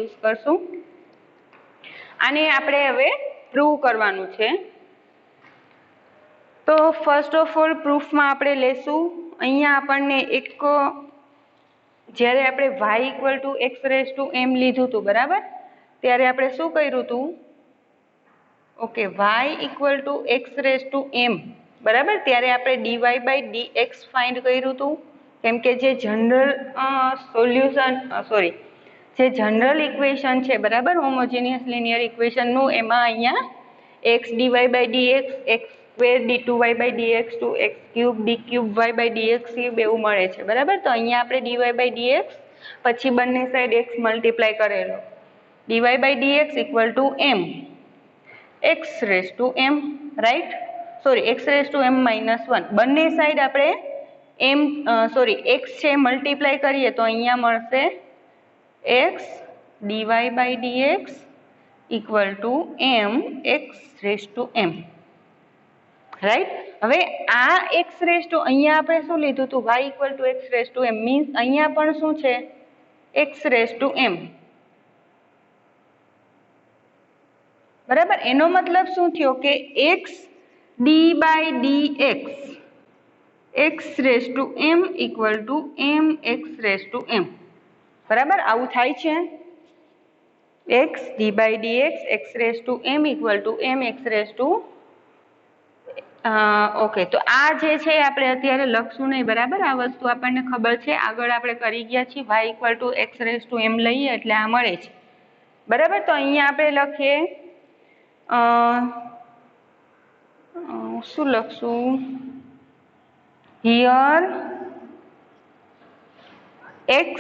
Use કરશું. આને આપણે હવે પ્રૂવ કરવાનું છે. તો ફર્સ્ટ ઓફ ઓલ પ્રૂફમાં આપણે લેશું અહીંયા આપણને એક જ્યારે આપણે y equal to X raise to M લીધું હતું બરાબર, ત્યારે આપણે શું કર્યું હતું? Okay, y equal to X raise to M બરાબર, ત્યારે આપણે dy બાય dx ફાઇન્ડ કર્યું હતું. કેમ કે જે જનરલ જે જનરલ ઇક્વેશન છે બરાબર, હોમોજીનિયસ લિનિયર ઇક્વેશનનું, એમાં અહીંયા x dy by dx, x square d2y by dx two x cube d cube y by dx cube એવું મળે છે બરાબર. તો અહીંયા આપણે dy બાય dx પછી બંને સાઈડ x મલ્ટીપ્લાય કરેલો, dy by dx equal to m x rays two m, right, sorry x rays two m minus 1, બંને સાઈડ આપણે x છે મલ્ટીપ્લાય કરીએ તો અહીંયા મળશે x dy by dx equal to m x rays two m, right. હવે આ x rays two અહીંયા આપણે શું લીધું હતું? y equal to x rays two m, means અહીંયા પણ શું છે? x રેઝ ટુ m બરાબર. એનો મતલબ શું થયો કે x d by dx x rays two m equal to m x rays two m બરાબર. આવું થાય છે. x d by dx x rays two m equal to m x rays to okay. તો આ જે છે આપણે અત્યારે લખશું નહીં બરાબર, આ વસ્તુ આપણને ખબર છે, આગળ આપણે કરી ગયા છીએ. y equal to x rays two m લઈએ એટલે આ મળે છે બરાબર. તો અહીંયા આપણે લખીએ શું લખશું? Here x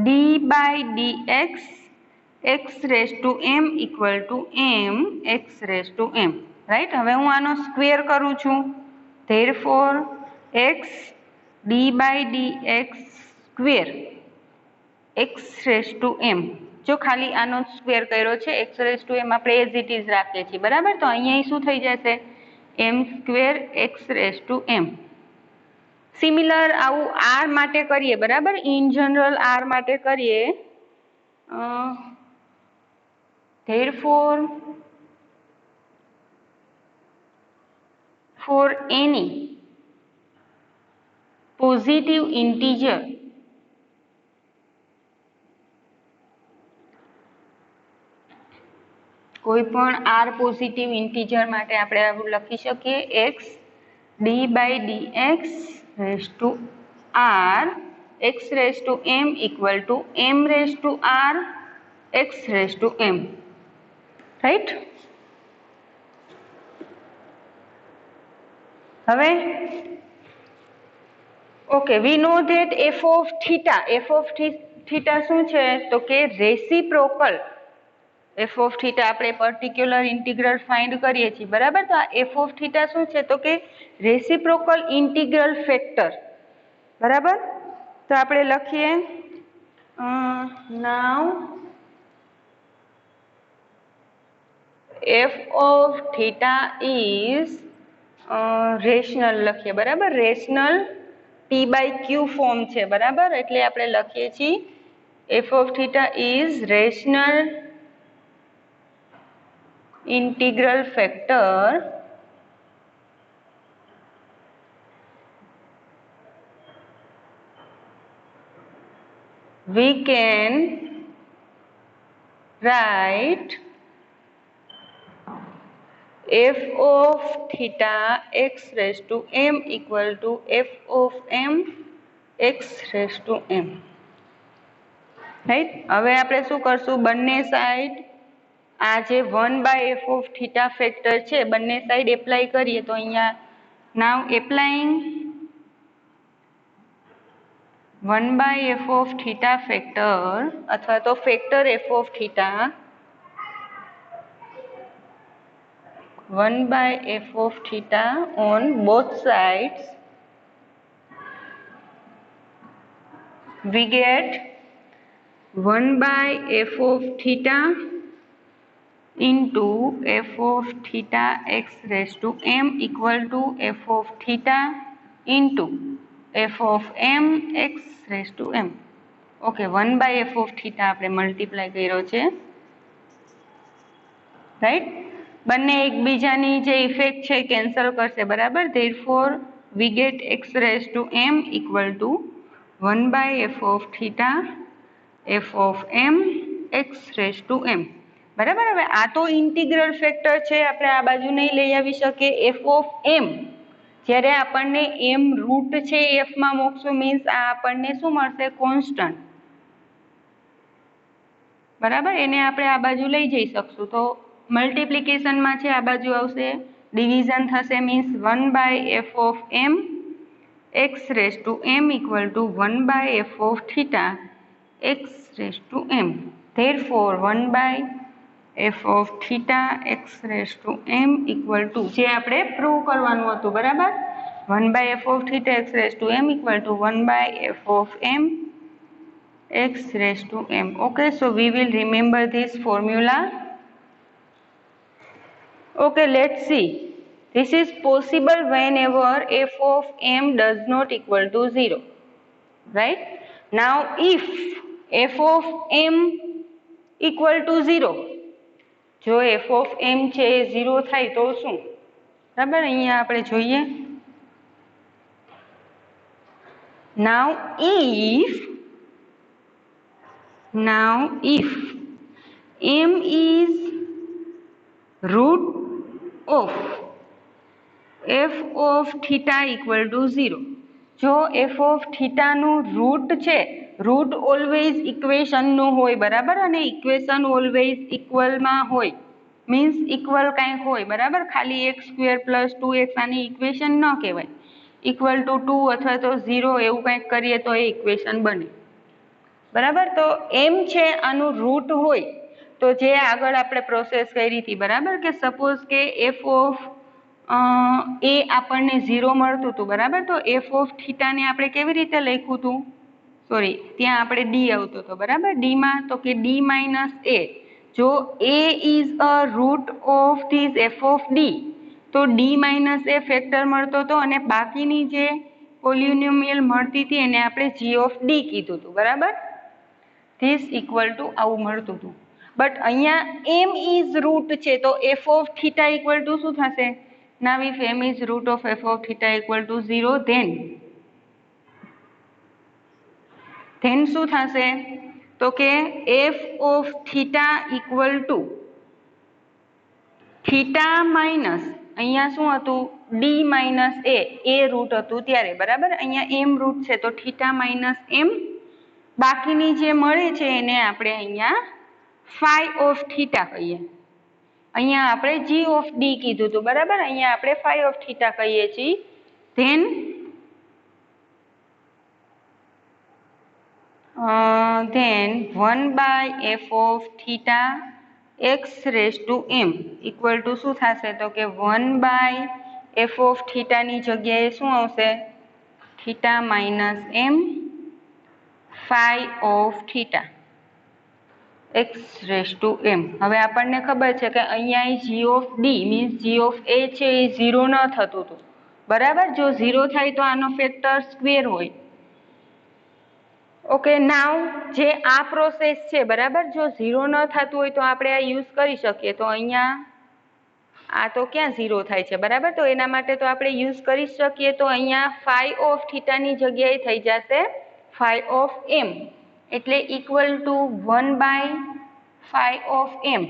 d by dx x rays two m equal to m x rays two m, right. હવે હું આનો સ્ક્વેર કરું છું, therefore x d by dx square x rays two m, જો ખાલી આનો સ્ક્વેર કર્યો છે, x રેઝ ટુ m આપણે એઝ ઇટ ઇઝ રાખીએ છીએ બરાબર. તો અહીંયા શું થઈ જશે? m square x rays two m. Similar આવું r માટે કરીએ બરાબર, ઇન જનરલ r માટે કરીએ, therefore for any positive integer કોઈ પણ r પોઝિટિવ ઇન્ટીજર માટે આપણે આવું લખી શકીએ, x d by dx raise to r x rays two m equal to m raise to r x rays two m, right. હવે okay, we know that f of theta શું છે? તો કે રેસિપ્રોકલ f ઓફ થીટા આપણે particular integral find કરીએ છીએ બરાબર. તો આ f ઓફ થીટા શું છે? તો કે રેસિપ્રોકલ ઇન્ટિગ્રલ ફેક્ટર બરાબર. તો આપણે લખીએ now f of theta is rational લખીએ બરાબર, rational p by q form છે બરાબર. એટલે આપણે લખીએ છીએ f of theta is rational integral factor we can write f of theta x raised to m equal to f of m x raised to m, right. હવે આપણે શું કરશું? બંને સાઈડ આ જે 1 by F of theta factor છે બંને side apply કરીએ તો અહીંયા now applying 1 by F of theta factor અથવા તો factor F of theta 1 by F of theta on both sides we get 1 by f of theta into f of theta x raised to m equal to f of theta into f of m x raised to m. Okay 1/f of theta આપણે multiply કર્યો છે, right. બંને એકબીજાની જે effect છે cancel કરશે, બરાબર. Therefore we get x rays two m equal to 1/f of theta f of m x rays two m, બરાબર. હવે આ તો ઇન્ટિગ્રલ ફેક્ટર છે, આપણે આ બાજુ નહીં લઈ આવી શકીએ. f ઓફ m જ્યારે આપણને m રૂટ છે f માં મૂકશું મીન્સ આ આપણને શું મળશે? કોન્સ્ટન્ટ, બરાબર. એને આપણે આ બાજુ લઈ જઈ શકશું. તો મલ્ટિપ્લિકેશનમાં છે આ બાજુ આવશે, ડિવિઝન થશે means 1/f of m x rays two m equal to 1/f of theta x rays two m. Therefore 1/f of theta x rays two m equal to, જે આપણે પ્રૂવ કરવાનું હતું, બરાબર. 1/f of theta x rays two m equal to 1/f of m x raised to m. Okay, so we will remember this formula. Okay, let's see. This is possible whenever f of m does not equal to 0, right? Now if f of m equal to 0, જો f of m છે 0 થાય તો શું? બરાબર, અહીંયા આપણે જોઈએ. Now if m is root of f of theta equal to 0, જો f of theta નું રૂટ છે, રૂટ ઓલવેઝ ઇક્વેશનનું હોય, બરાબર. અને ઇક્વેશન ઓલવેઝ ઇક્વલમાં હોય મીન્સ ઇક્વલ કાંઈક હોય, બરાબર. ખાલી x² + 2x આની ઇક્વેશન ન કહેવાય. ઇક્વલ ટુ 2 અથવા તો 0 એવું કંઈક કરીએ તો એ ઇક્વેશન બને, બરાબર. તો એમ છે આનું રૂટ હોય તો જે આગળ આપણે પ્રોસેસ કરી હતી, બરાબર, કે સપોઝ કે એફ ઓફ એ આપણને 0 મળતું હતું, બરાબર. તો એફ ઓફ થીટાને આપણે કેવી રીતે લખ્યું હતું? સોરી, ત્યાં આપણે ડી આવતો હતો, બરાબર. ડીમાં તો કે ડી માઇનસ એ, જો A is a root of this F of D તો ડી માઇનસ એ ફેક્ટર મળતો હતો અને બાકીની જે પોલિનોમિયલ મળતી હતી એને આપણે જી ઓફ ડી કીધું હતું, બરાબર. ધીસ ઇક્વલ ટુ આવું મળતું હતું. બટ અહીંયા એમ ઇઝ રૂટ છે તો F of theta equal to શું થશે? Now if M is root of F of theta equal to 0, then શું થશે? તો કે F of theta equal to theta minus, અહીંયા શું હતું? ડી માઇનસ એ રૂટ હતું ત્યારે, બરાબર. અહીંયા એમ રૂટ છે તો થીટા માઇનસ એમ, બાકીની જે મળે છે એને આપણે અહીંયા ફાઈ ઓફ થીટા કહીએ. અહીંયા આપણે જી ઓફ ડી કીધું હતું, બરાબર. અહીંયા આપણે ફાઈ ઓફ થીટા કહીએ છીએ. Then 1/f of theta x rays two m equal to શું થશે? તો કે 1/f ઓફ થીટાની જગ્યાએ શું આવશે? Theta minus M phi of theta x rays two m. હવે આપણને ખબર છે કે અહીંયા G of D means G of A છે એ 0 ન થતું હતું, બરાબર. જો 0 થાય તો આનો ફેક્ટર સ્ક્વેર હોય. ઓકે, નાવ જે આ પ્રોસેસ છે, બરાબર, જો 0 ન થતું હોય તો આપણે આ યુઝ કરી શકીએ. તો અહીંયા આ તો ક્યાં 0 થાય છે, બરાબર. તો એના માટે તો આપણે યુઝ કરી શકીએ. તો અહીંયા ફાઈ ઓફ થીટાની જગ્યાએ થઈ જશે ફાઈ ઓફ એમ, એટલે ઇક્વલ ટુ 1/φ ઓફ એમ,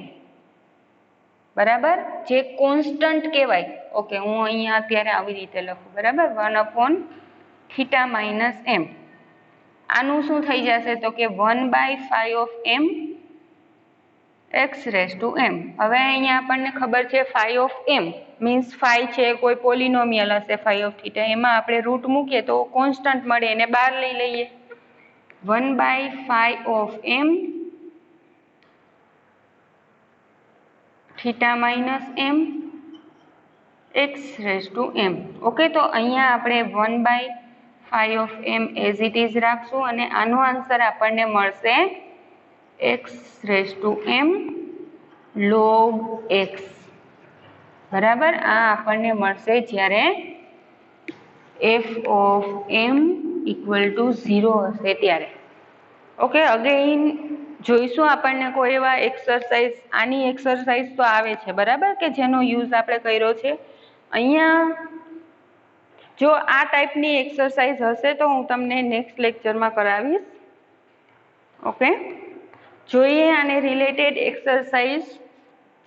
બરાબર, જે કોન્સ્ટન્ટ કહેવાય. ઓકે, હું અહીંયા અત્યારે આવી રીતે લખું, બરાબર. 1/θ માઇનસ એમ. આનું શું થઈ જશે? તો કે 1/φ of M x rays two m. હવે અહીંયા આપણને ખબર છે phi of M means phi છે, કોઈ પોલિનોમિયલ હશે ફાઈ ઓફ થીટા, એમાં આપણે રૂટ મૂકીએ તો કોન્સ્ટન્ટ મળે, એને બહાર લઈ લઈએ. 1/φ of m theta minus M x rays two m. Okay, તો અહીંયા આપણે 1/φ of m as it is રાખશું અને આનો આન્સર આપણને મળશે x rays two m log x, બરાબર. આ આપણને મળશે જ્યારે f of m equal to 0 હશે ત્યારે. ઓકે, અગેઇન જોઈશું આપણને કોઈ એવા એક્સરસાઇઝ, આની એક્સરસાઇઝ તો આવે છે બરાબર, કે જેનો યુઝ આપણે કર્યો છે. અહીંયા જો આ ટાઈપની એક્સરસાઇઝ હશે તો હું તમને નેક્સ્ટ લેક્ચરમાં કરાવીશ. ઓકે, જોઈએ આને રિલેટેડ એક્સરસાઇઝ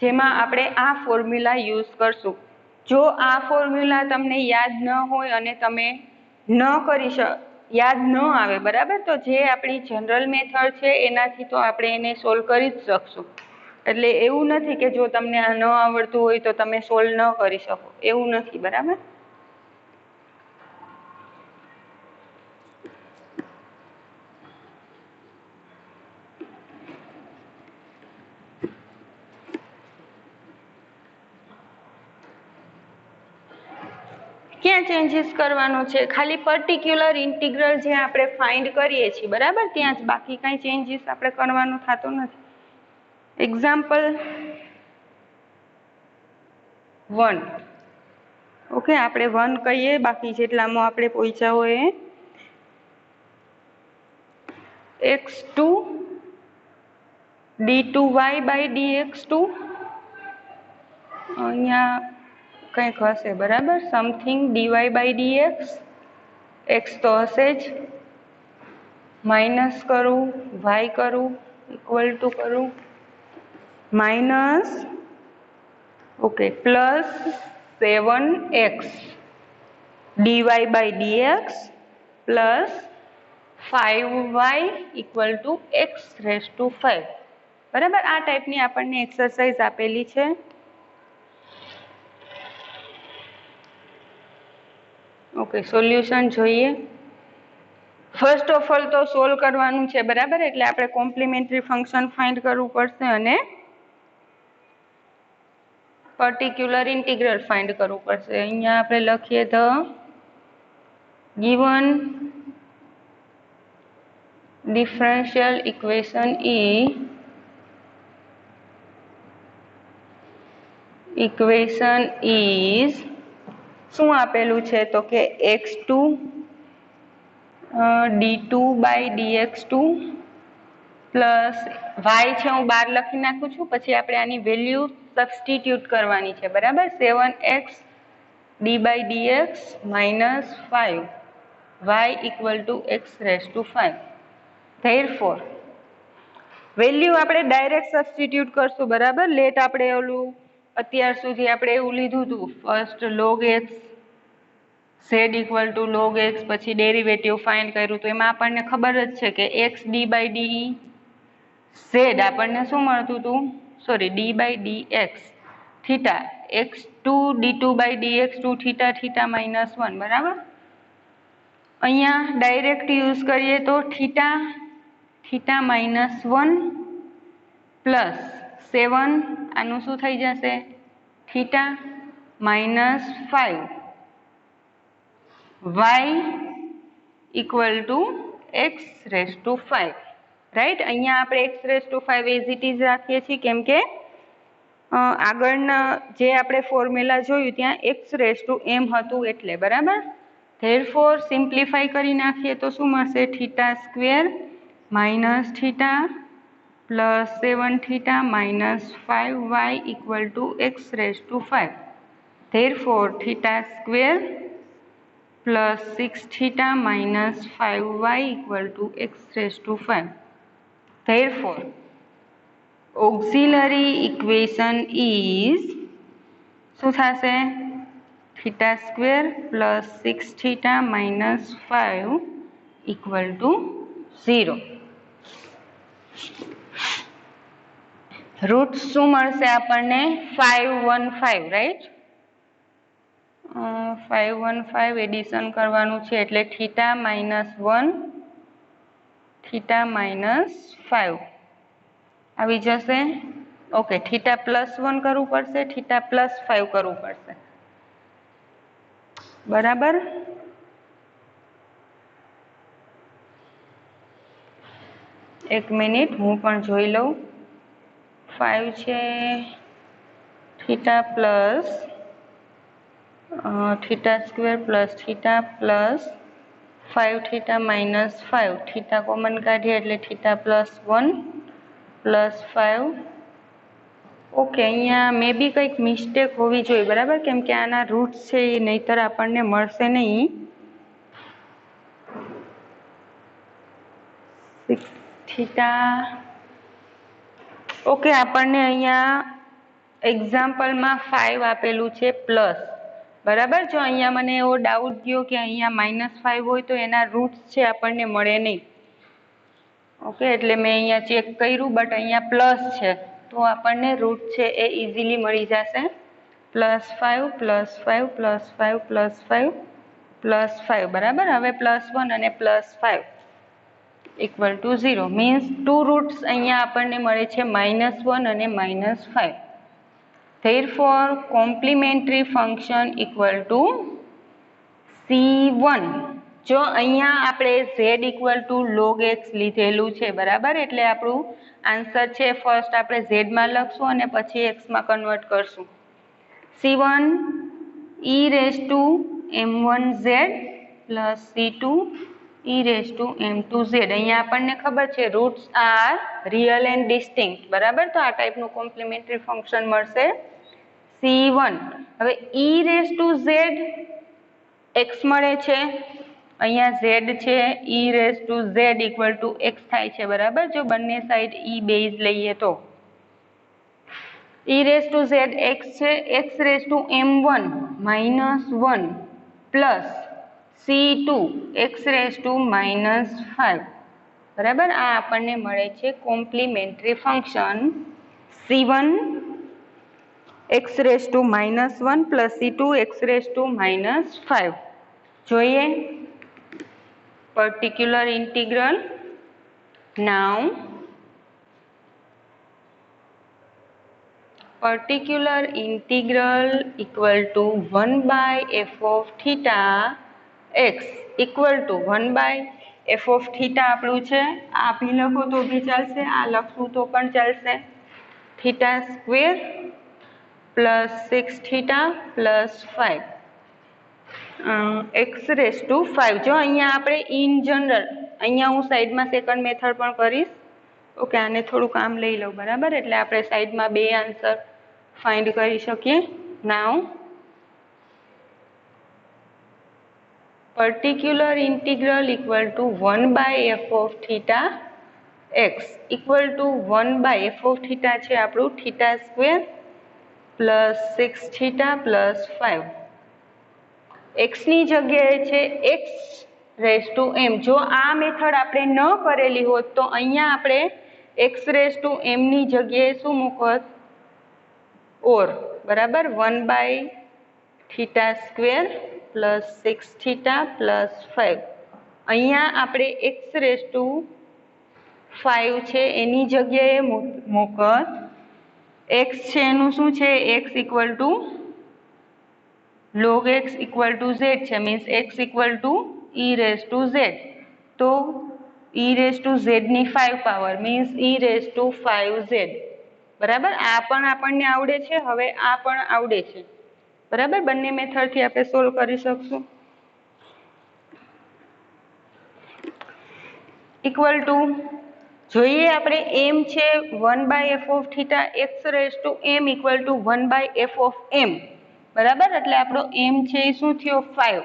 જેમાં આપણે આ ફોર્મ્યુલા યુઝ કરશું. જો આ ફોર્મ્યુલા તમને યાદ ન હોય અને તમે યાદ ન આવે બરાબર, તો જે આપણી જનરલ મેથડ છે એનાથી તો આપણે એને સોલ્વ કરી જ શકશું. એટલે એવું નથી કે જો તમને આ ન આવડતું હોય તો તમે સોલ્વ ન કરી શકો, એવું નથી બરાબર. ક્યાં ચેન્જીસ કરવાનો છે? ખાલી પર્ટિક્યુલર ઇન્ટિગ્રલ જે આપણે ફાઇન્ડ કરીએ છીએ બરાબર, ત્યાં જ, બાકી કાંઈ ચેન્જીસ આપણે કરવાનું થતું નથી. એક્ઝામ્પલ 1. ઓકે, આપણે 1 કહીએ, બાકી જેટલામાં આપણે પહોંચ્યા હોય x2 d2y by dx2, અહીંયા કંઈક હશે બરાબર, something dy by dx, x તો હશે જ, માઇનસ કરું, y કરું, ઇક્વલ ટુ કરું, minus, okay, plus 7x dy by dx plus 5y equal to x rays to 5 બરાબર. આ ટાઈપની આપણને એક્સરસાઇઝ આપેલી છે. ઓકે, સોલ્યુશન જોઈએ. ફર્સ્ટ ઓફ ઓલ તો સોલ્વ કરવાનું છે બરાબર, એટલે આપણે કોમ્પ્લિમેન્ટરી ફંક્શન ફાઇન્ડ કરવું પડશે અને પર્ટિક્યુલર ઇન્ટિગ્રલ ફાઇન્ડ કરવું પડશે. અહીંયા આપણે લખીએ તો given differential equation is શું આપેલું છે તો કે x2 d2 by dx2 plus y છે, હું બહાર લખી નાખું છું, પછી આપણે આની વેલ્યુ સબસ્ટિટ્યુટ કરવાની છે બરાબર. 7x d by dx minus 5y equal to x raised to 5. Therefore value આપણે ડાયરેક્ટ સબસ્ટિટ્યુટ કરશું બરાબર. લેટ આપણે ઓલું અત્યાર સુધી આપણે એવું લીધું હતું, first log x z equal to log x, પછી ડેરિવેટિવ ફાઇન્ડ કર્યું તો એમાં આપણને ખબર જ છે કે x d by d z આપણને શું મળતું હતું, sorry, d by dx theta x2 d2 by dx2 theta theta minus 1 બરાબર. અહીંયા ડાયરેક્ટ યુઝ કરીએ તો થીટા થીટા માઇનસ 1 પ્લસ 7, આનું શું થઈ જશે, theta minus 5 y equal to X raise to 5 right. અહીંયા આપણે X raise to 5 as it is રાખીએ છીએ, કેમ કે આગળના જે આપણે ફોર્મ્યુલા જોયું ત્યાં એક્સ રેઝ ટુ એમ હતું એટલે બરાબર. ધેરફોર સિમ્પ્લિફાઈ કરી નાખીએ તો શું મળશે, theta square minus theta plus 7 theta minus 5y equal to X raise to 5. Therefore theta square plus 6 theta minus 5y equal to X raise to 5. Therefore auxiliary equation is શું થશે, theta square plus 6 theta minus 5 equal to 0. Root શું મળશે આપણને, 515 right. 515 addition કરવાનું છે એટલે theta minus 1 theta minus 5 આવી જશે. ઓકે, થીટા પ્લસ 1 કરવું પડશે, થીટા પ્લસ 5 કરવું પડશે બરાબર. એક મિનિટ હું પણ જોઈ લઉં. 5 છે, theta plus theta square plus theta plus 5 theta minus 5 theta common काढीए એટલે थीटा +1 +5 ओके अहींया मे बी कंईक मिस्टेक होवी जोईए बराबर केम के आना रूट्स छे ए नहींतर आपणने मळशे नहीं 6 थीटा ओके आपणने अहींया एक्जाम्पल में 5 आपेलू छे प्लस बराबर जो अहींया मने एवो डाउट थयो कि अहींया -5 होय तो एना रूट्स छे आपणने मळे नहीं ओके एटले मैं अहींया चेक कर्युं बट अहींया प्लस छे तो आपणने रूट छे ए इजीली मळी जशे +5 +5 +5 +5 +5 बराबर हवे +1 अने +5 इक्वल टू 0 मीन्स 2 रूट्स अहींया आपणने मळे छे -1 अने -5 therefore complementary function equal to C1 जो अहींया आपणे z equal to log x लीधेलू छे बराबर एटले आपणुं आंसर छे फर्स्ट आपणे z मां लखशुं अने पछी x मां कन्वर्ट करशुं C1 e raised to m1z plus C2 e raised to m2z अहींया आपणने खबर छे roots are real and distinct बराबर तो आ टाइपनुं कॉम्प्लिमेंटरी फंक्शन मळशे C1 हवे e raised to z x मळे छे अहींया z छे e raised to z equal to x थाय छे बराबर जो बंने साइड e बेज लईए तो e raised to z x छे x raised to m1 -1 plus C2 x raised to -5 बराबर आ आपणने मळे छे complementary function C1 x raised to -1 plus C2 x raised to -5 જોઈએ particular integral now particular integral equal to 1 by f of theta x equal to 1 by f of theta આપણું છે આ બી લખો તો બી ચાલશે આ લખશું તો પણ ચાલશે theta square plus 6 theta plus 5 x raised to 5 જો અહીંયા આપણે in general અહીંયા હું સાઈડમાં સેકન્ડ મેથડ પણ કરીશ ઓકે આને થોડું કામ લઈ લઉં બરાબર એટલે આપણે સાઈડમાં બે આન્સર ફાઇન્ડ કરી શકીએ નાઉ particular integral equal to 1 by f of theta x equal to 1 by f of theta છે આપણું theta square plus 6 theta plus 5 x ની જગ્યાએ છે x raised to m જો આ મેથડ આપણે ન કરેલી હોત તો અહીંયા આપણે x raised to m ની જગ્યાએ શું મૂકત or બરાબર 1 by theta square plus 6 theta plus 5 અહીંયા આપણે x raised to 5 છે એની જગ્યાએ મૂકત x છે એનું શું છે x equal to log x equal to z છે means x equal to e raised to z તો e raised to z ની 5 power means e raised to 5z બરાબર આ પણ આપણને આવડે છે હવે આ પણ આવડે છે બરાબર બંને મેથડથી આપણે સોલ્વ કરી શકશું ઇક્વલ ટુ જોઈએ આપણે m છે 1 by f of theta x raised to m equal to 1 by f of m બરાબર એટલે આપણો m છે એ શું થયો 5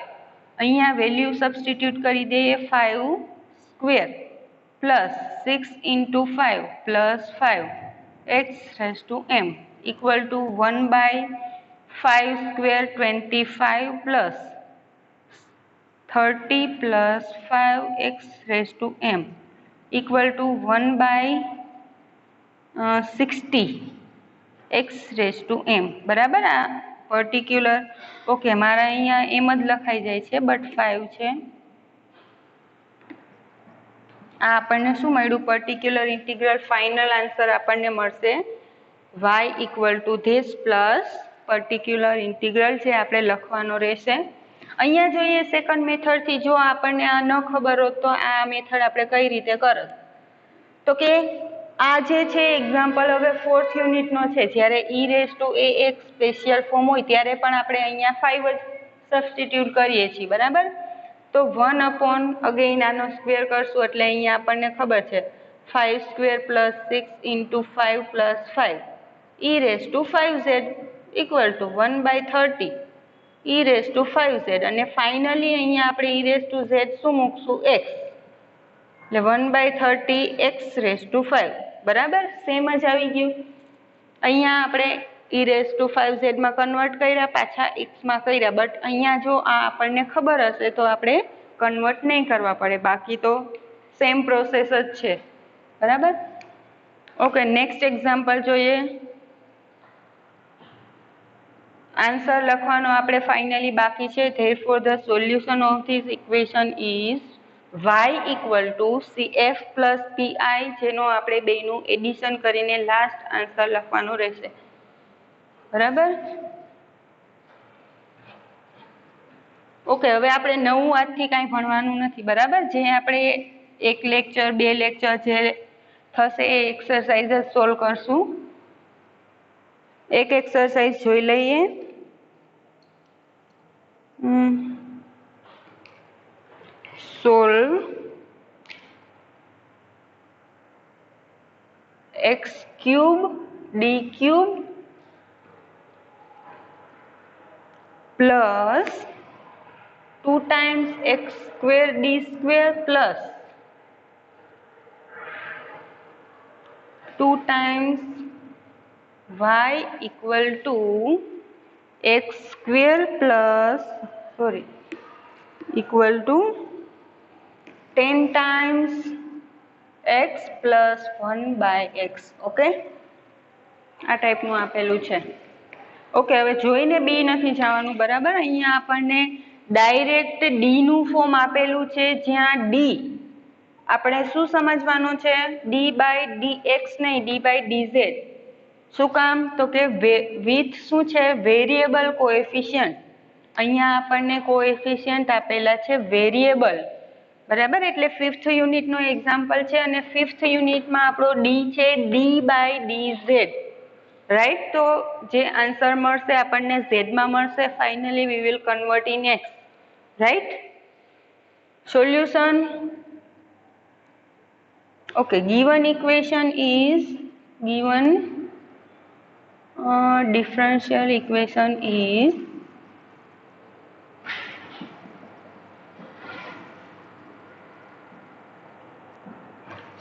અહીંયા વેલ્યુ સબસ્ટિટ્યુટ કરી દઈએ 5 square plus 6 into 5 plus 5 x raised to m equal to 1 by 5 square 25 plus 30 plus 5 x raised to m equal to 1 by 60 x raised to m બરાબર આ પર્ટિક્યુલર ઓકે મારા અહીંયા એમ જ લખાઈ જાય છે બટ 5 છે આ આપણને શું મળ્યું પર્ટિક્યુલર ઇન્ટિગ્રલ ફાઇનલ આન્સર આપણને મળશે y equal to this plus particular integral જે આપણે લખવાનો રહેશે અહીંયા જોઈએ સેકન્ડ મેથડથી જો આપણને આ ન ખબર હોત તો આ મેથડ આપણે કઈ રીતે કરત તો કે આ જે છે એક્ઝામ્પલ હવે 4th યુનિટનો છે જ્યારે e raised to a એક સ્પેશિયલ ફોર્મ હોય ત્યારે પણ આપણે અહીંયા 5 જ સબસ્ટિટ્યુટ કરીએ છીએ બરાબર તો 1 અપોન અગેન આનો સ્ક્વેર કરશું એટલે અહીંયા આપણને ખબર છે 5 square plus 6 into 5 plus 5 e raise to 5z equal to 1/30 e raise to 5z અને ફાઇનલી અહીંયા આપણે e રેઝ ટુ z શું મૂકશું x એટલે 1/30 x રેઝ ટુ 5 બરાબર સેમ જ આવી ગયું. અહીંયા આપણે e રેઝ ટુ 5z માં કન્વર્ટ કર્યા પાછા x માં કર્યા બટ અહીંયા જો આ આપણને ખબર હશે તો આપણે કન્વર્ટ નહીં કરવા પડે બાકી તો સેમ પ્રોસેસ જ છે બરાબર. ઓકે નેક્સ્ટ એક્ઝામ્પલ જોઈએ. આન્સર લખવાનો આપણે ફાઇનલી બાકી છે. Therefore the solution of this equation is y equal two CF plus PI જેનો આપણે બેનું એડિશન કરીને લાસ્ટ આન્સર લખવાનો રહેશે બરાબર. ઓકે હવે આપણે નવું આજથી કાંઈ ભણવાનું નથી બરાબર. જે આપણે એક લેક્ચર 2 લેક્ચર જે થશે એ એક્સરસાઇઝ જ સોલ્વ કરશું. એક એક્સરસાઇઝ જોઈ લઈએ. Solve x cube D cube plus 2 times x square d square plus 2 times y equal to x square plus equal to 10 times x plus 1/x. Okay આ ટાઈપનું આપેલું છે. ઓકે હવે જોઈને બી નથી જવાનું બરાબર. અહીંયા આપણને ડાયરેક્ટ ડી નું ફોર્મ આપેલું છે જ્યાં ડી આપણે શું સમજવાનું છે d/dx નહીં d/dz. શું કામ તો કે વિથ શું છે વેરિયેબલ કોએફિશિયન્ટ. અહીંયા આપણને કોએફિશિયન્ટ આપેલા છે વેરિયેબલ બરાબર. એટલે 5th યુનિટનો એક્ઝામ્પલ છે અને 5th યુનિટમાં આપણો ડી છે d/dz રાઈટ. તો જે આન્સર મળશે આપણને z માં મળશે. Finally we will convert in x right. Solution okay given equation is given differential equation is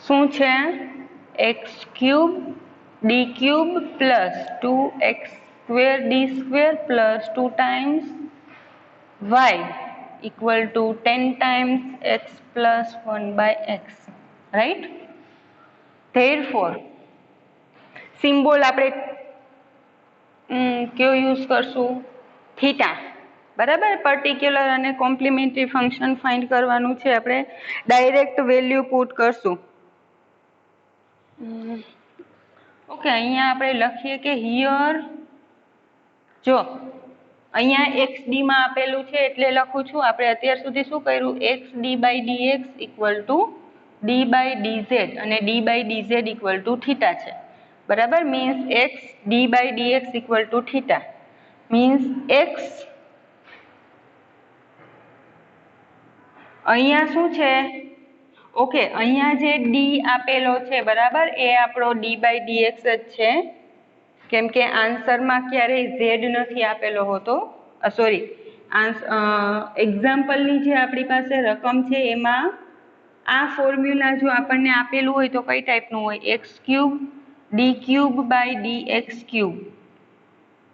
શું છે x cube D cube plus 2x square D square plus 2 times y equal to 10 times x plus 1/x right. Therefore symbol આપણે કયો use કરશું theta બરાબર. Particular અને complimentary function find કરવાનું છે. આપણે ડાયરેક્ટ વેલ્યુ પુટ કરશું. ઓકે અહીંયા આપણે લખીએ કે હિયર જો અહીંયા xd માં આપેલું છે એટલે લખું છું. આપણે અત્યાર સુધી શું કર્યું xd/dx ઇક્વલ ટુ d/dz અને d/dz ઇક્વલ ટુ થીટા છે બરાબર. Means x d/dx equal to theta means x અહીંયા શું છે ઓકે અહીંયા જે ડી આપેલો છે બરાબર એ આપણો d/dx જ છે કેમ કે આન્સરમાં ક્યારેય z નથી આપેલો હોતો. સોરી એક્ઝામ્પલની જે આપણી પાસે રકમ છે એમાં આ ફોર્મ્યુલા જો આપણને આપેલું હોય તો કઈ ટાઈપનું હોય x cube D cube by dx cube.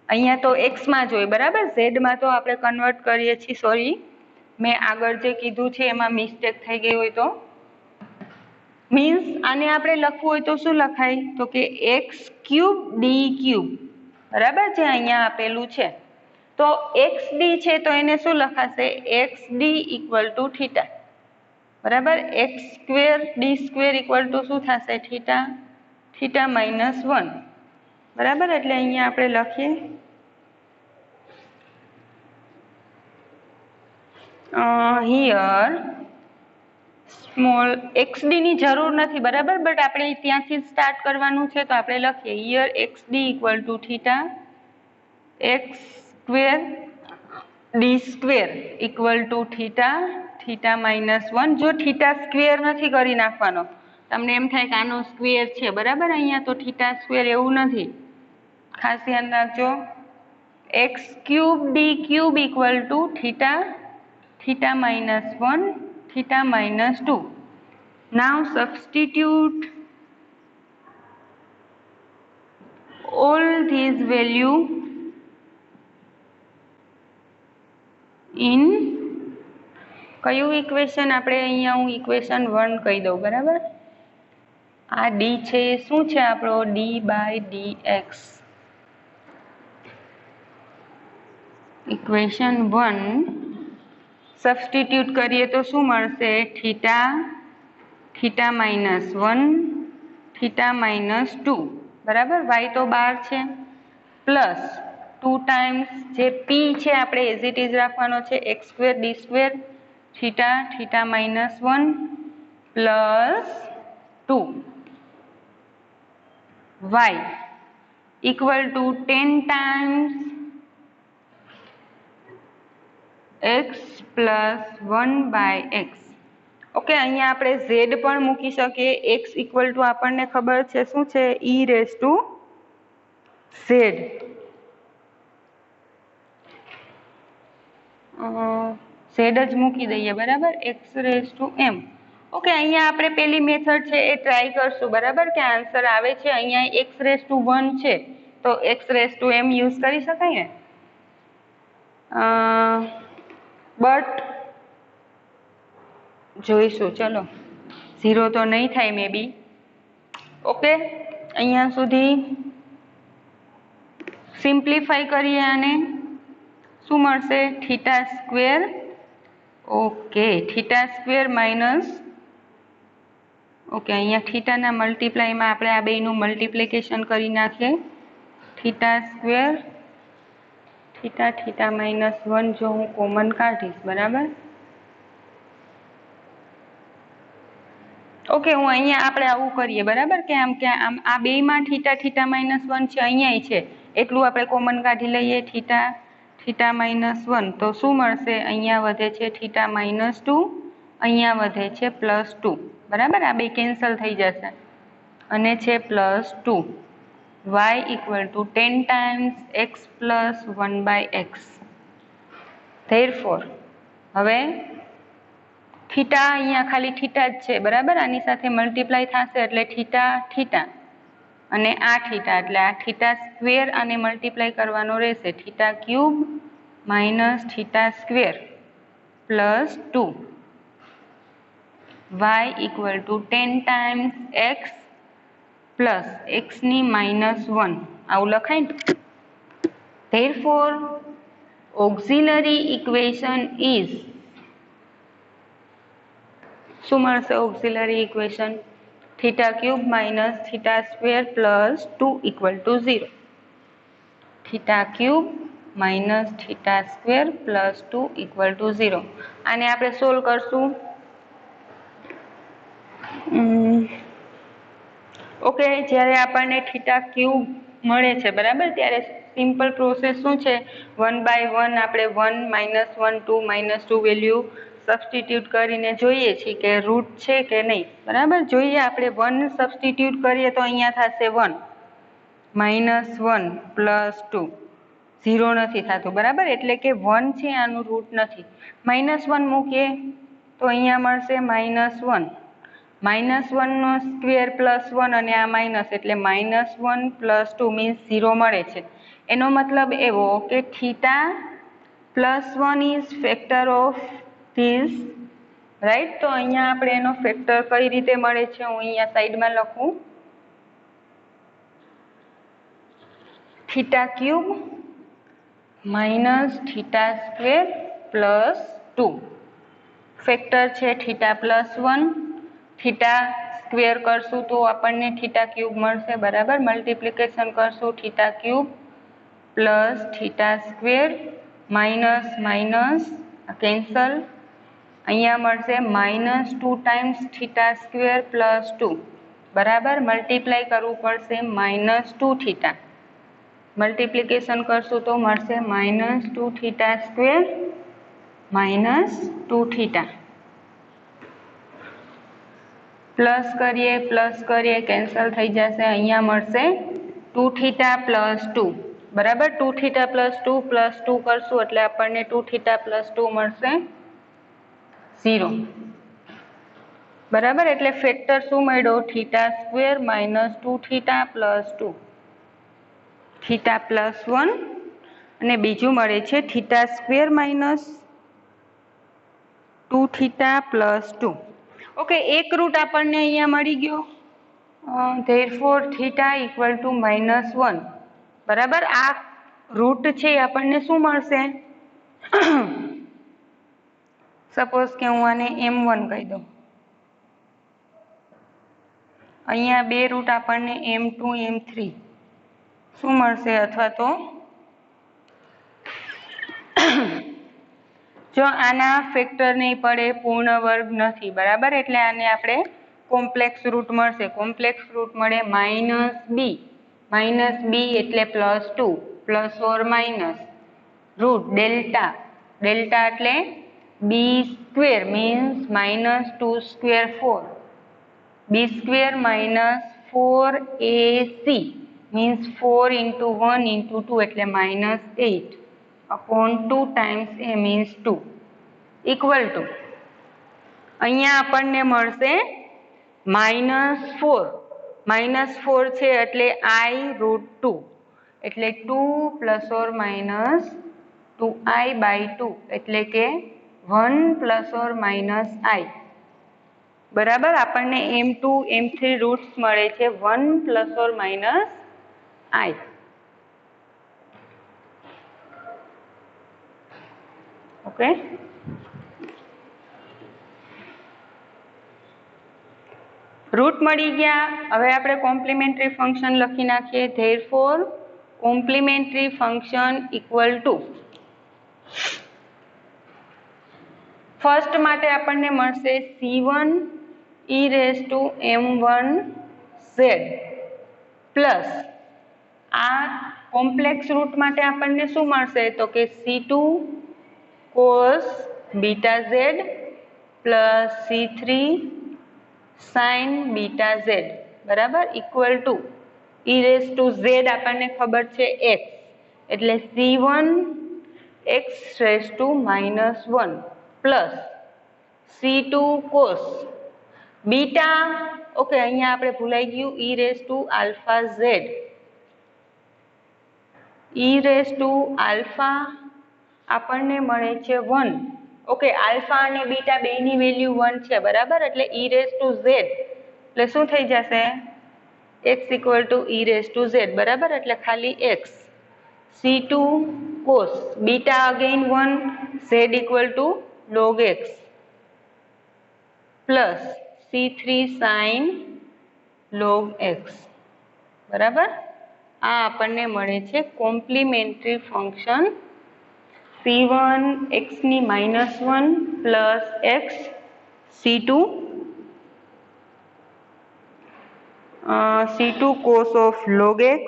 અહીંયા તો x માં જ હોય બરાબર. z માં તો આપણે કન્વર્ટ કરીએ છીએ. સોરી મેં આગળ જે કીધું છે એમાં મિસ્ટેક થઈ ગઈ હોય તો મીન્સ આને આપણે લખવું હોય તો શું લખાય તો કે x ક્યુબ ડી ક્યુબ બરાબર જે અહીંયા આપેલું છે. તો xd છે તો એને શું લખાશે xd ઇક્વલ ટુ થીટા બરાબર. x square D square equal to શું થશે થીટા થીટા -1 બરાબર. એટલે અહીંયા આપણે લખીએ હિયર સ્મોલ xd ની જરૂર નથી બરાબર બટ આપણે ત્યાંથી સ્ટાર્ટ કરવાનું છે તો આપણે લખીએ here xd equal to theta x square D square equal to theta theta -1 जो थीटा स्क्वेर नहीं करी नाखवानो तमने एम थाय के आनो स्क्वेर छे बराबर अहींया तो थीटा स्क्वेर एवुं नथी खास ध्यान राखजो x³ d³ equal to theta theta -1 theta -2 now substitute all these value in કયું ઇક્વેશન આપણે અહીંયા હું ઇક્વેશન 1 કહી દઉં બરાબર આ d છે એ શું છે આપણો d/dx ઇક્વેશન 1 સબસ્ટિટ્યુટ કરીએ તો શું મળશે થીટા થીટા -1 થીટા -2 बराबर y तो 12 છે प्लस 2 टाइम्स जे p છે આપણે એઝ ઇટ ઇઝ રાખવાનો છે x² d² theta theta -1 plus 2 y equal to 10 times x plus 1/x okay अहींया આપણે z પણ મૂકી શકીએ x ઇક્વલ ટુ આપણને ખબર છે શું છે e raise to z z જ મૂકી દઈએ બરાબર x rays two m okay અહીંયા આપણે પેલી મેથડ છે એ ટ્રાય કરશું બરાબર કે આન્સર આવે છે અહીંયા x રેઝ ટુ 1 છે તો x rays two m use કરી શકાય ને બટ જોઈશું ચલો 0 તો નહીં થાય મે બી ઓકે અહીંયા સુધી સિમ્પ્લિફાઈ કરીએ આને શું મળશે theta square okay theta square minus okay અહીંયા થીટાના મલ્ટીપ્લાયમાં આપણે આ બેયનું મલ્ટીપ્લિકેશન કરી નાખીએ થીટા સ્ક્વેર થીટા થીટા -1 જો હું કોમન કાઢીશ બરાબર ओके हूँ अहीं आपणे आवुं करीए बराबर के आम आ बेयमां थीटा थीटा -1 छे अहींयाय छे एटलुं आपणे कॉमन काढी लईए थीटा थीटा -1 तो शुं मळशे अहींया वधे छे थीटा -2 अहींया वधे छे +2 बराबर आ बे केन्सल थई जशे अने छे +2 y equal to 10 times x plus 1/x therefore हवे थीटा अहींया खाली थीटा ज छे बराबर आनी साथे मल्टीप्लाय थशे एटले थीटा थीटा अने आ थीटा एटले आ थीटा स्क्वेर आने मल्टीप्लाय करवानो रहेशे theta cube minus theta square plus 2 y equal to 10 times x plus x नी -1 आवुं लखाय थेरफोर ऑक्सिलरी इक्वेशन इज शू मळशे auxiliary equation theta cube minus theta square plus 2 equal to 0 theta cube minus theta square plus 2 equal to 0 आने आपणे solve करशुं okay ज्यारे आपणे theta cube मळे छे बराबर त्यारे सिम्पल प्रोसेस शुं छे 1/1 आपणे 1 -1 2 -2 वेल्यू सब्स्टिट्यूट करीने जोईए छीए के रूट छे के नहीं बराबर जोईए आपणे 1 सब्स्टिट्यूट करीए तो अहींया थशे 1 -1 +2 0 નથી થાતું બરાબર એટલે કે 1 છે આનું રૂટ નથી -1 મૂકીએ તો અહીંયા મળશે -1 -1 નો સ્ક્વેર +1 અને આ માઇનસ એટલે -1 +2 मीन्स 0 મળે છે એનો મતલબ એવો કે theta +1 is factor of this right तो अहींया आपणे एनो फेक्टर कई रीते मळे छे हूँ अहींया साइड में लखूं theta cube minus theta square plus 2 factor छे थीटा +1 थीटा स्क्वेर करशुं तो आपणे थीटा क्यूब मळशे बराबर मल्टीप्लिकेशन करशुं theta cube plus theta square minus minus cancel अहींया मळशे -2 टाइम्स थीटा स्क्वेर प्लस 2 बराबर मल्टीप्लाय करवू पड़शे -2 थीटा मल्टीप्लिकेशन करशुं तो मळशे -2 थीटा स्क्वेर -2 थीटा પ્લસ કરીએ કેન્સલ થઈ જશે, અહીંયા મળશે 2θ + 2, બરાબર. 2θ + 2 + 2 કરશું એટલે આપણને 2θ + 2 મળશે 0, બરાબર. એટલે ફેક્ટર શું મળ્યો? θ² - 2θ + 2, θ +1, અને બીજું મળે છે θ² - 2θ + 2. ઓકે, એક રૂટ આપણને અહીંયા મળી ગયો. ધેરફોર θ = -1, બરાબર. આ રૂટ છે આપણને શું મળશે? સપોઝ કે હું આને m1 કહી દઉં. અહીંયા બે રૂટ આપણને m2 m3 શું મળશે? અથવા તો જો આના ફેક્ટર નહીં પડે, પૂર્ણ વર્ગ નથી, બરાબર. એટલે આને આપણે કોમ્પ્લેક્સ રૂટ મળશે. કોમ્પ્લેક્સ રૂટ મળે -b, -b એટલે +2, +or- રૂટ ડેલ્ટા, ડેલ્ટા એટલે b² means -2² 4, b² - 4ac means 4 × 1 × 2 એટલે -8 upon 2 times a means 2 equal to અહીંયા આપણને મળશે -4, -4 છે એટલે i√2 એટલે 2 ± 2i/2 એટલે કે 1 ± i, બરાબર. આપણને m2 m3 રૂટ્સ મળે છે 1 ± i. ઓકે, રૂટ મળી ગયા. હવે આપણે કોમ્પ્લિમેન્ટરી ફંક્શન લખી નાખીએ. Therefore complimentary function equal to, first માટે આપણને મળશે c1 e⁻m1z પ્લસ આ કોમ્પ્લેક્સ રૂટ માટે આપણને શું મળશે? તો કે c2 cos βz plus c3 sin βz, બરાબર, ઇક્વલ ટુ e⁻z આપણને ખબર છે x, એટલે c1 x⁻−1 plus c2 cos beta. Okay, અહીંયા આપણે ભૂલાઈ ગયું e⁻α z, e⁻α આપણને મળે છે 1. ઓકે, આલ્ફા અને બીટા બેની વેલ્યુ 1 છે, બરાબર. એટલે e⁻z એટલે શું થઈ જશે? x = e⁻z, બરાબર. એટલે ખાલી x. c2 cos beta again 1, z = log x plus c3 sin log x, બરાબર. આ આપણને મળે છે complimentary function c1 x⁻1 plus x c2 cos of log x,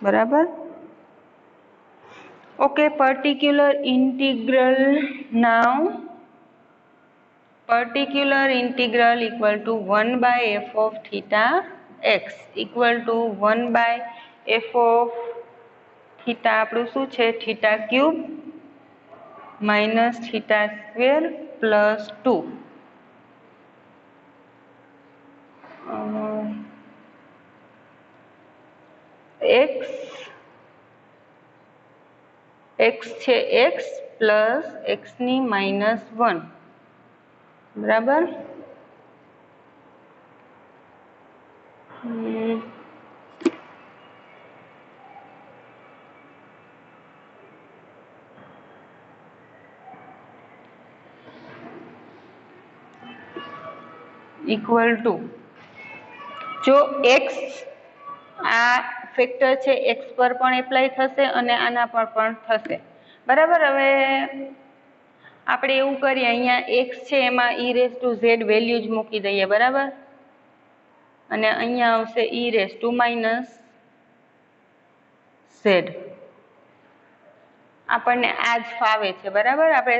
બરાબર. Okay, particular integral now, particular integral equal to 1/f of theta x equal to 1/f of theta આપણું શું છે? θ³ - θ² plus 2 x છે x પ્લસ x⁻1, બરાબર. Equal to, જો x આ factor છે x પર પણ એપ્લાય થશે અને આના પર પણ થશે, બરાબર. હવે આપણે એવું કરીએ, અહીંયા x છે એમાં e⁻z વેલ્યુ જ મૂકી દઈએ, બરાબર. અને અહીંયા આવશે e⁻−z. આપણને આ જ ફાવે છે, બરાબર. આપણે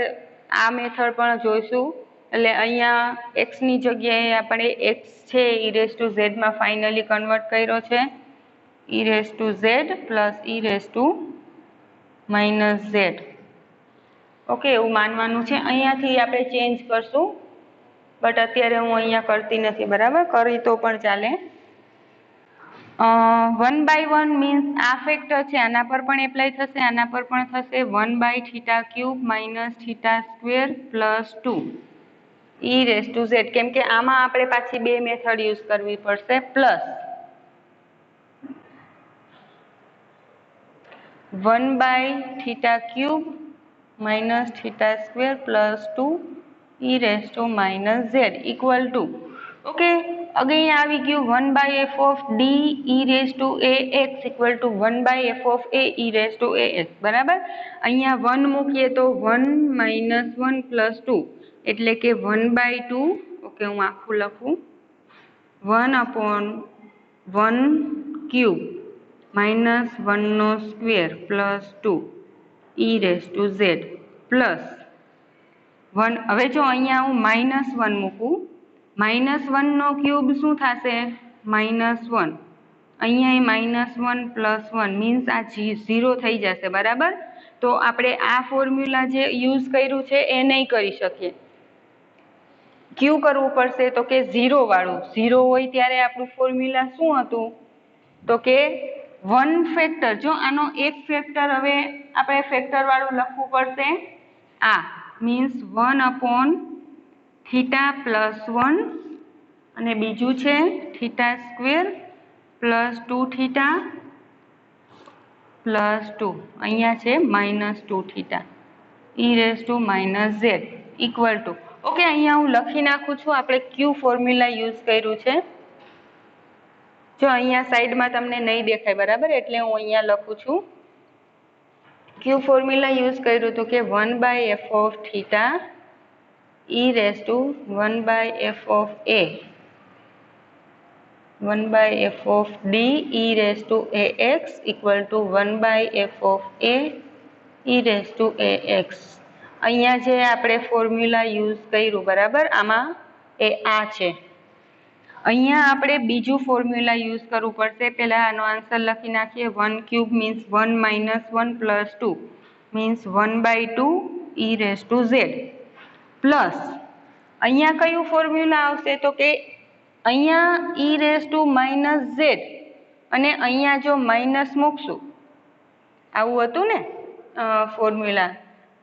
આ મેથડ પણ જોઈશું એટલે અહીંયા એક્સની જગ્યાએ આપણે એક્સ છે ઈ રેસ ટુ ઝેડમાં ફાઇનલી કન્વર્ટ કર્યો છે, E raise to Z plus E raise to minus Z. Okay, એવું માનવાનું છે. અહીંયાથી આપણે ચેન્જ કરશું, બટ અત્યારે હું અહીંયા કરતી નથી, બરાબર? કરી તો પણ ચાલે. 1/1 મીન્સ આ ફેક્ટર છે, આના પર પણ એપ્લાય થશે, આના પર પણ થશે. 1/θ³ minus θ² plus 2 E raise to Z. કેમ કે આમાં આપણે પાછી બે મેથડ યુઝ કરવી પડશે, plus 1/θ³ minus θ² plus 2 E raise to minus Z equal to, okay, again આવી ગયું 1/f of D E raise to ax equal to 1/f of a E raise to ax, બરાબર? અહીંયા 1 મૂકીએ તો 1 માઇનસ 1 પ્લસ 2 એટલે કે 1/2. ઓકે, હું આખું લખું, 1/1³ minus 1² plus 2 E raise to Z plus 1. હવે જો અહીંયા હું -1 મૂકું, -1³ શું થશે? -1. અહીંયા -1 પ્લસ 1 મીન્સ આ 0 થઈ જશે, બરાબર? તો આપણે આ ફોર્મ્યુલા જે યુઝ કર્યું છે એ નહીં કરી શકીએ. ક્યુ કરવું પડશે? તો કે 0 વાળું. 0 હોય ત્યારે આપણું ફોર્મ્યુલા શું હતું? તો કે 1 ફેક્ટર. જો આનો એક ફેક્ટર હવે આપણે ફેક્ટર વાળું લખવું પડશે, આ મીન્સ 1/θ પ્લસ 1 અને બીજું છે θ² પ્લસ 2θ પ્લસ 2. અહીંયા છે -2θ E raise to minus Z equal to, okay, અહીંયા હું લખી નાખું છું, આપણે ક્યુ ફોર્મ્યુલા યુઝ કર્યું છે. જો અહીંયા સાઈડમાં તમને નહીં દેખાય, બરાબર? એટલે હું અહીંયા લખું છું, ક્યુ ફોર્મ્યુલા યુઝ કર્યું હતું કે 1/f of θ e raise to 1/f of a 1/f of d e raise to ax equal to 1/f of a E raise to ax. અહીંયા જે આપણે ફોર્મ્યુલા યુઝ કર્યું, બરાબર, આમાં એ આ છે. અહીંયા આપણે બીજું ફોર્મ્યુલા યુઝ કરવું પડશે. પહેલા આનો આન્સર લખી નાખીએ. 1³ means 1 minus 1 plus 2 means 1/2 E raise to Z plus અહીંયા કયું ફોર્મ્યુલા આવશે? તો કે અહીંયા ઈ રેસ ટુ માઇનસ ઝેડ અને અહીંયા જો માઇનસ મૂકશું, આવું હતું ને ફોર્મ્યુલા,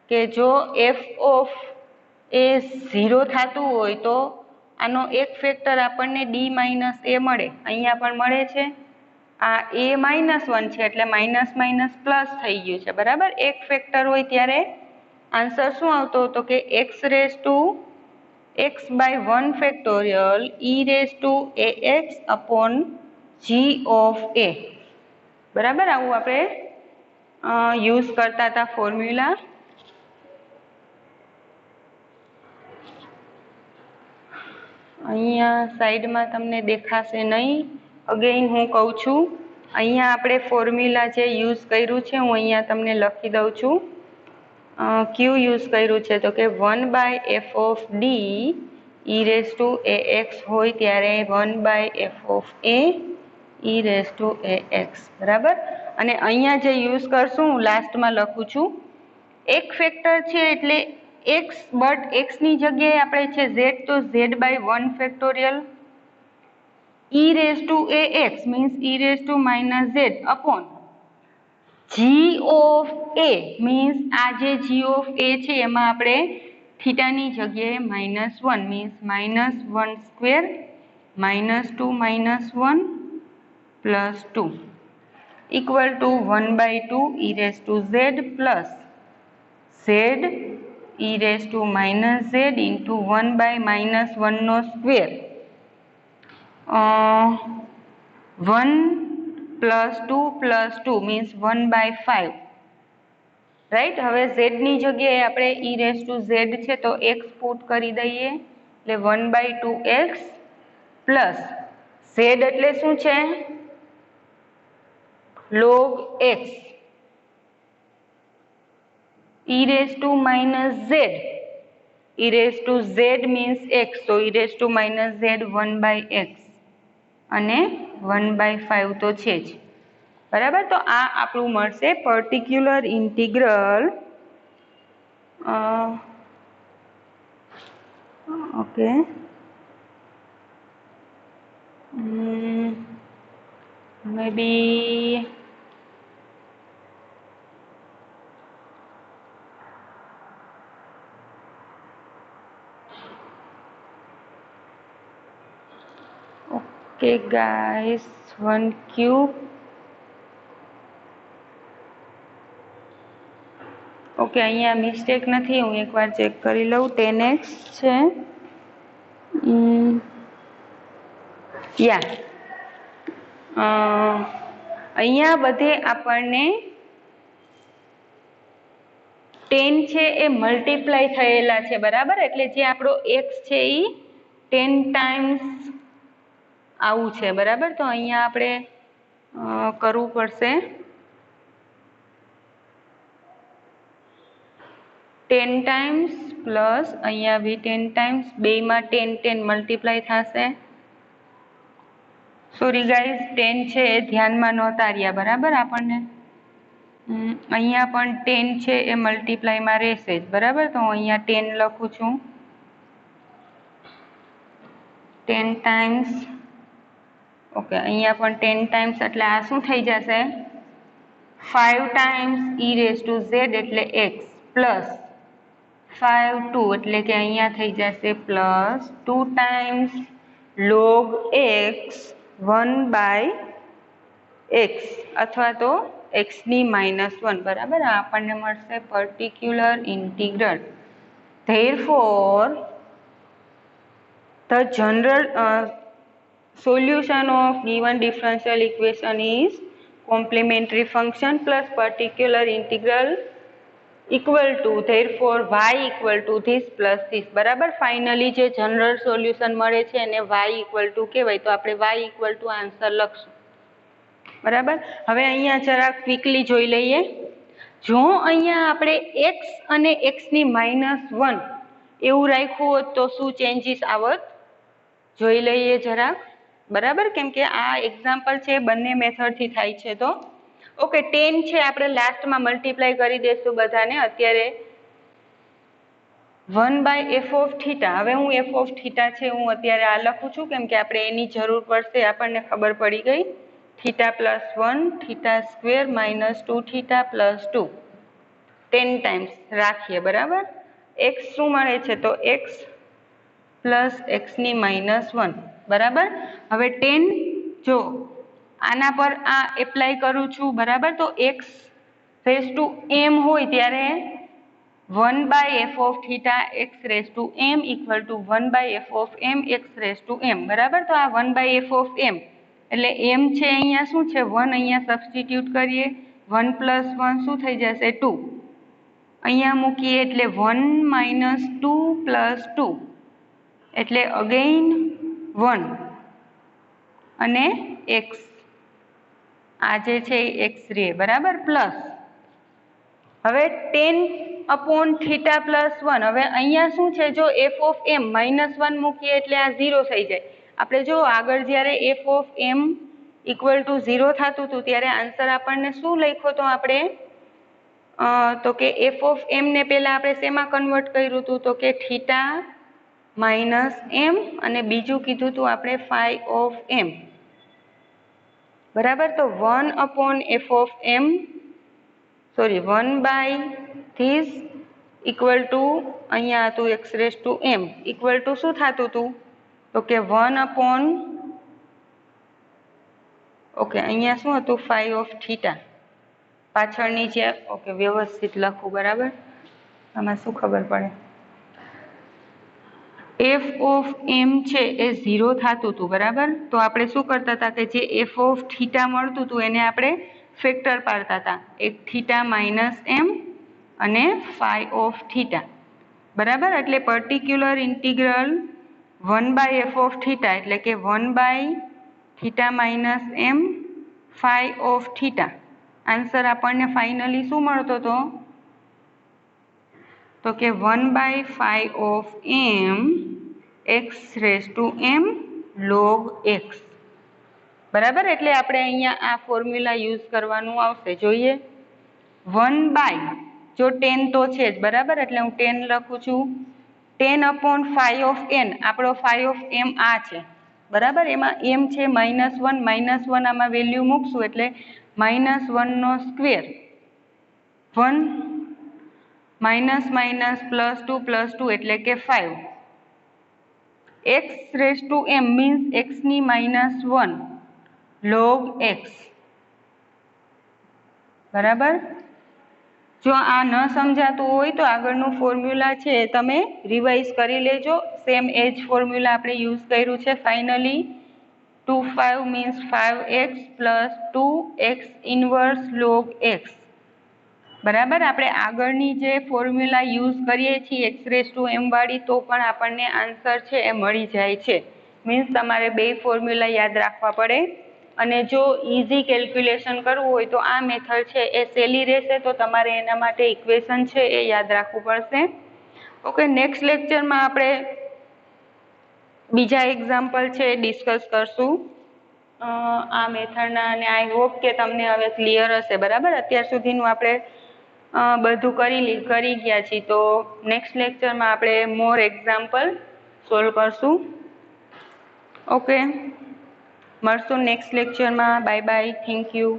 કે જો f ઓફ એ 0 થતું હોય તો આનો એક ફેક્ટર આપણને d માઇનસ a મળે. અહીંયા પણ મળે છે. આ a -1 છે એટલે માઇનસ માઇનસ પ્લસ થઈ ગયું છે, બરાબર? એક ફેક્ટર હોય ત્યારે આન્સર શું આવતો હતો? કે x raise to x/1 factorial E raise to ax upon g of a, બરાબર? આવું આપણે યુઝ કરતા હતા ફોર્મ્યુલા. અહીંયા સાઈડમાં તમને દેખાશે નહીં. અગેઇન હું કહું છું, અહીંયા આપણે ફોર્મ્યુલા જે યુઝ કર્યું છે હું અહીંયા તમને લખી દઉં છું. ક્યુ યુઝ કર્યું છે? તો કે 1/f of D E raise to ax હોય ત્યારે 1/f of a E raise to ax, બરાબર? અને અહીંયા જે યુઝ કરશું હું લાસ્ટમાં લખું છું, એક ફેક્ટર છે એટલે x, બટ એક્સની જગ્યાએ આપણે છે ઝેડ, તો z/1 factorial E raise to ax means E raise to minus Z upon G of A means આ જે જી ઓફ એ છે એમાં આપણે થીટાની જગ્યાએ -1 means -1² -2 -1 + 2 equal to 1/2 E raise to Z plus Z E raise to minus Z into 1/-1² 1 + 2 + 2 means 1/5, right? હવે ઝેડની જગ્યાએ આપણે ઈ raise to Z છે તો એક્સ પુટ કરી દઈએ એટલે 1/2x પ્લસ ઝેડ એટલે શું છે? log x E raise to minus Z e raised to z means x, so e raised to minus z 1/x અને 1/5 તો છે જ, બરાબર. તો આ આપણું મળશે પર્ટિક્યુલર ઇન્ટિગ્રલ ઓકે મે બી ઓકે ગાઈસ 1/3. ઓકે, અહીંયા મિસ્ટેક નથી, હું એકવાર ચેક કરી લઉં. 10x છે યા અહીંયા બધે આપણને 10 છે એ મલ્ટીપ્લાય થયેલા છે, બરાબર. એટલે જે આપણો x છે એ 10 ટાઈમ્સ આવું છે, બરાબર. તો અહીંયા આપણે કરવું પડશે 10 ટાઈમ્સ પ્લસ અહીંયા બી 10 ટાઈમ્સ, બેયમાં 10 મલ્ટીપ્લાય થશે. સોરી ગાઈઝ, 10 છે એ ધ્યાનમાં નહોતા રહ્યા, બરાબર. આપણને અહીંયા પણ 10 છે એ મલ્ટીપ્લાયમાં રહેશે જ, બરાબર. તો હું અહીંયા 10 લખું છું, 10 ટાઈમ્સ. ઓકે, અહીંયા પણ 10 ટાઈમ્સ, એટલે આ શું થઈ જશે 5 times e raised to z એટલે x પ્લસ 5 2 એટલે કે અહીંયા થઈ જશે plus 2 times log x 1/x અથવા તો x ની -1, બરાબર. આ આપણને મળશે particular integral. Therefore the general solution of given differential equation is complementary function plus particular integral equal to, therefore y equal to this plus this, બરાબર. Finally જે general solution મળે છે એને y equal to કહેવાય, તો આપણે y equal to answer લખશું, બરાબર. હવે અહીંયા જરા ક્વિકલી જોઈ લઈએ. જો અહીંયા આપણે x અને x ની -1 એવું રાખ્યું હોત તો શું ચેન્જીસ આવત જોઈ લઈએ જરા, બરાબર. કેમ કે આ એક્ઝામ્પલ છે, બંને મેથડથી થાય છે. તો ઓકે, 10 છે આપણે લાસ્ટમાં મલ્ટીપ્લાય કરી દઈશું બધાને. અત્યારે 1/f of theta, હવે હું f of theta છે હું અત્યારે આ લખું છું કેમ કે આપણે એની જરૂર પડશે. આપણને ખબર પડી ગઈ theta + 1 theta square -2 theta + 2 10 times રાખીએ, બરાબર. x શું મળે છે તો x પ્લસ x ની -1, બરાબર. હવે 10 જો આના પર આ એપ્લાય કરું છું, બરાબર. તો x રેઝ ટુ m હોય ત્યારે 1/f of theta x rays two m equal to 1/f of m x rays two m, બરાબર. તો આ 1/f of m એટલે m છે અહીંયા શું છે 1, અહીંયા સબસ્ટિટ્યુટ કરીએ, 1 + 1 શું થઈ જશે 2, અહીંયા મૂકીએ એટલે 1 - 2 + 2 એટલે અગેઇન 1 અને x, આ જે છે એ x રહે, બરાબર. પ્લસ હવે 10/θ + 1, હવે અહીંયા શું છે જો f of m -1 મૂકીએ એટલે આ 0 થઈ જાય. આપણે જો આગળ જ્યારે f of m equal to 0 થતું હતું ત્યારે આન્સર આપણને શું લખ્યો તો આપણે તો કે f of m ને પહેલા આપણે શેમાં કન્વર્ટ કર્યું હતું તો કે થીટા -m અને બીજું કીધું હતું આપણે phi of m, બરાબર. તો 1/f of m sorry 1/this equal to અહીંયા હતું x rays two m equal to શું થતું હતું તો કે 1/ ઓકે અહીંયા શું હતું phi of theta પાછળની જે ઓકે વ્યવસ્થિત લખું, બરાબર. આમાં શું ખબર પડે f of m છે એ 0 થતું હતું, બરાબર. તો આપણે શું કરતા હતા કે જે f of theta મળતું હતું એને આપણે ફેક્ટર પાડતા હતા, એક થીટા -m અને phi of theta, બરાબર. એટલે particular integral 1/f of theta એટલે કે 1/θ -m phi of theta, answer આપણને ફાઇનલી શું મળતો હતો તો કે 1/5 of m x rays two m log x. બરાબર, એટલે આપણે અહીંયા આ ફોર્મ્યુલા યુઝ કરવાનું આવશે. જોઈએ 1/, જો 10 તો છે જ, બરાબર, એટલે હું 10 લખું છું. 10/5 of n, આપણો 5 of m આ છે, બરાબર, એમાં m છે -1 આમાં વેલ્યુ મૂકશું એટલે -1 નો સ્ક્વેર, 1 -+2 એટલે કે 5, x rays two m means x ની -1 log x. બરાબર, જો આ ન સમજાતું હોય તો આગળનું ફોર્મ્યુલા છે તમે રિવાઇઝ કરી લેજો. સેમ એજ ફોર્મ્યુલા આપણે યુઝ કર્યું છે. Finally 2/5 means 5x plus 2x inverse log x. બરાબર, આપણે આગળની જે ફોર્મ્યુલા યુઝ કરીએ છીએ x રેઝ ટુ m વાળી, તો પણ આપણને આન્સર છે એ મળી જાય છે. મીન્સ તમારે બે ફોર્મ્યુલા યાદ રાખવા પડે, અને જો ઇઝી કેલ્ક્યુલેશન કરવું હોય તો આ મેથડ છે એ સહેલી રહેશે, તો તમારે એના માટે ઇક્વેશન છે એ યાદ રાખવું પડશે. ઓકે, નેક્સ્ટ લેક્ચરમાં આપણે બીજા એક્ઝામ્પલ છે એ ડિસ્કસ કરશું આ મેથડના, અને આઈ હોપ કે તમને હવે ક્લિયર હશે. બરાબર, અત્યાર સુધીનું આપણે બધું કરી ગયા છીએ, તો નેક્સ્ટ લેક્ચરમાં આપણે મોર એક્ઝામ્પલ સોલ્વ કરશું. ઓકે, મળશું નેક્સ્ટ લેક્ચરમાં. Bye bye, thank you.